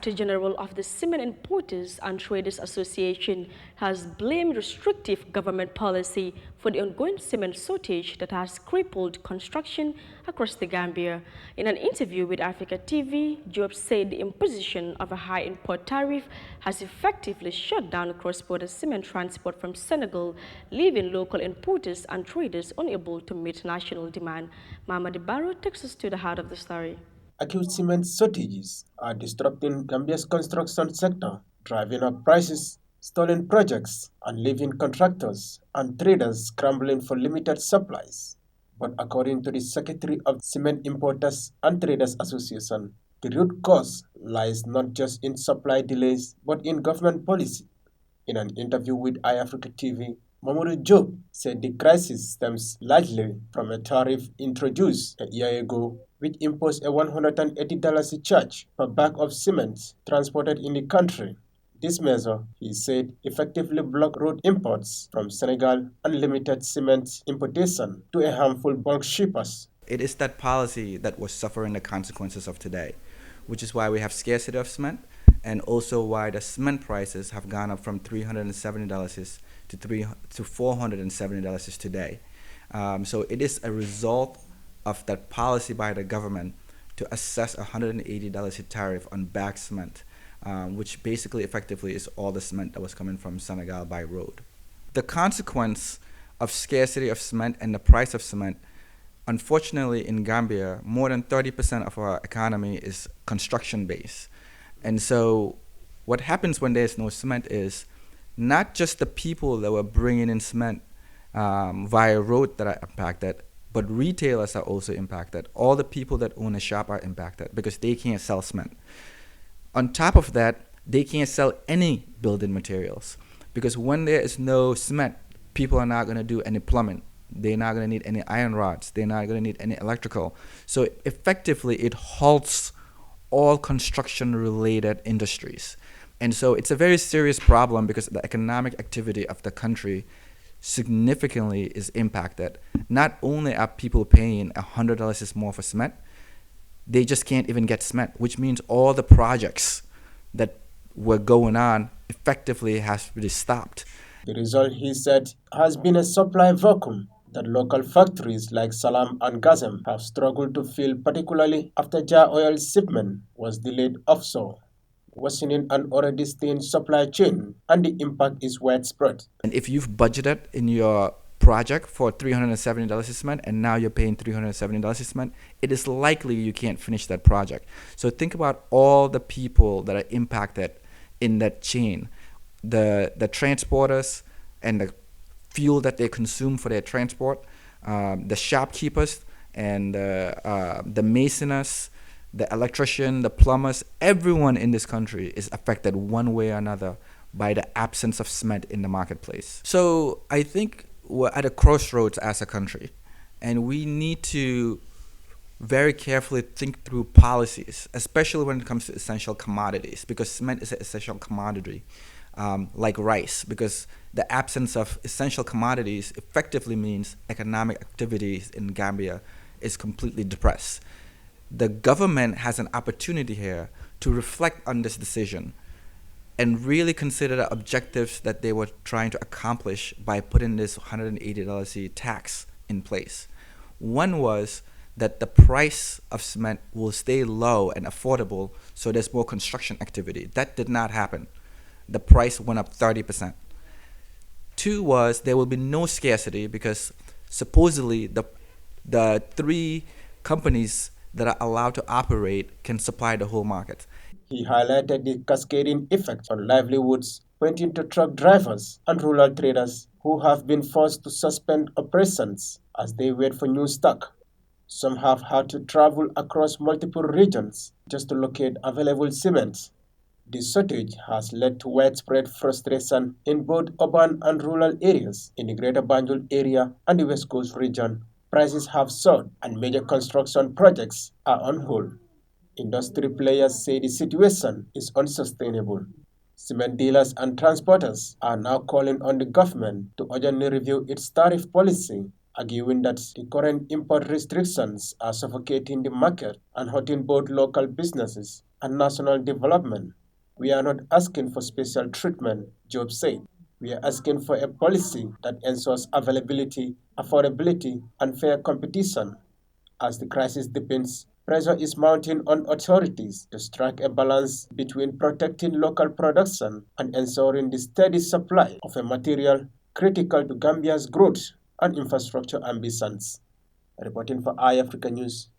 The General of the Cement Importers and Traders Association has blamed restrictive government policy for the ongoing cement shortage that has crippled construction across the Gambia. In an interview with Eyeafrica TV, Gov'T said the imposition of a high import tariff has effectively shut down cross-border cement transport from Senegal, leaving local importers and traders unable to meet national demand. Mama Barrow takes us to the heart of the story. Acute cement shortages are disrupting Gambia's construction sector, driving up prices, stalling projects, and leaving contractors and traders scrambling for limited supplies. But according to the Secretary of Cement Importers and Traders Association, the root cause lies not just in supply delays but in government policy. In an interview with Eyeafrica TV, Mamoudou Job said the crisis stems largely from a tariff introduced a year ago, which imposed a $180 charge per bag of cement transported in the country. This measure, he said, effectively blocked road imports from Senegal and limited cement importation to a handful bulk shippers. It is that policy that was suffering the consequences of today, which is why we have scarcity of cement, and also why the cement prices have gone up from $370 to $470 today. So it is a result of that policy by the government to assess a $180 tariff on bag cement, which basically effectively is all the cement that was coming from Senegal by road. The consequence of scarcity of cement and the price of cement, unfortunately in Gambia, more than 30% of our economy is construction based. And so what happens when there's no cement is not just the people that were bringing in cement via road that are impacted, but retailers are also impacted. All the people that own a shop are impacted because they can't sell cement. On top of that, they can't sell any building materials because when there is no cement, people are not going to do any plumbing. They're not going to need any iron rods. They're not going to need any electrical. So effectively, it halts all construction-related industries. And so it's a very serious problem because the economic activity of the country significantly is impacted. Not only are people paying $100 more for cement, they just can't even get cement, which means all the projects that were going on effectively has to be stopped. The result, he said, has been a supply vacuum that local factories like Salam and Gazem have struggled to fill, particularly after jar oil shipment was delayed offshore, worsening an already strained supply chain, and the impact is widespread. And if you've budgeted in your project for $370 cement and now you're paying $370 cement, it is likely you can't finish that project. So think about all the people that are impacted in that chain, the transporters and the fuel that they consume for their transport, the shopkeepers and the masoners, the electrician, the plumbers, everyone in this country is affected one way or another by the absence of cement in the marketplace. So I think we're at a crossroads as a country, and we need to very carefully think through policies, especially when it comes to essential commodities, because cement is an essential commodity, like rice, because the absence of essential commodities effectively means economic activities in Gambia is completely depressed. The government has an opportunity here to reflect on this decision and really consider the objectives that they were trying to accomplish by putting this $180 tax in place. One was that the price of cement will stay low and affordable so there's more construction activity. That did not happen. The price went up 30%. Two was there will be no scarcity because supposedly the three companies that are allowed to operate can supply the whole market. He highlighted the cascading effect on livelihoods, pointing to truck drivers and rural traders who have been forced to suspend operations as they wait for new stock. Some have had to travel across multiple regions just to locate available cement. This shortage has led to widespread frustration in both urban and rural areas in the Greater Banjul area and the West Coast region. Prices have soared and major construction projects are on hold. Industry players say the situation is unsustainable. Cement dealers and transporters are now calling on the government to urgently review its tariff policy arguing that the current import restrictions are suffocating the market and hurting both local businesses and national development. We are not asking for special treatment, Job said. We are asking for a policy that ensures availability, affordability, and fair competition. As the crisis deepens, pressure is mounting on authorities to strike a balance between protecting local production and ensuring the steady supply of a material critical to Gambia's growth and infrastructure ambitions. Reporting for Eyeafrica News,